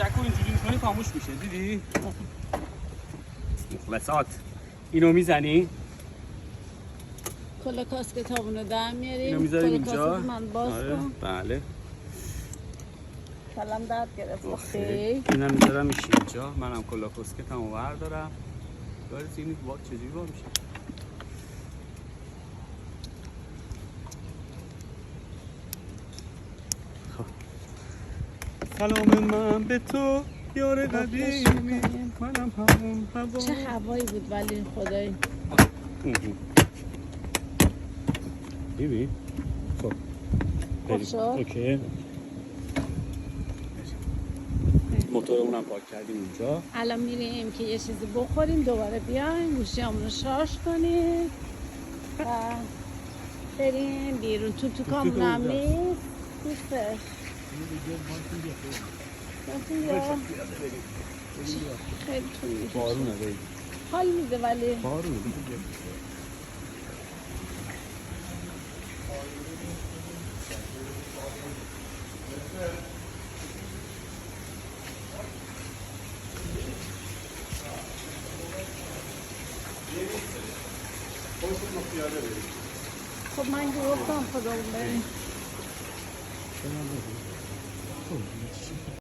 چکو اینجوری می‌کنی خاموش میشه دیدی؟ مخلصات اینو میزنی؟ کلا کاسکتامونو در میاریم. اینو میذاری اینجا؟ من باز کن. بله. کلم درد گرفت. اینم میذارم میشه اینجا. منم کلا کاسکتمو بردارم. داره اینی با چجوری با میشه؟ سلام من به تو یار قدیمی منم همون هوا. چه هوایی بود ولی خدایی. ببین خب خوب اوکی موتورمونم پارک کردیم اونجا. الان میریم که یه چیزی بخوریم دوباره بیایم گوشیامونو شارژ کنیم و بریم بیرون. تو کامون هم نیستش. خیلی طول میشه. بارونه بایی حال میده ولی بارونه خب من گفتم خودمون بریم.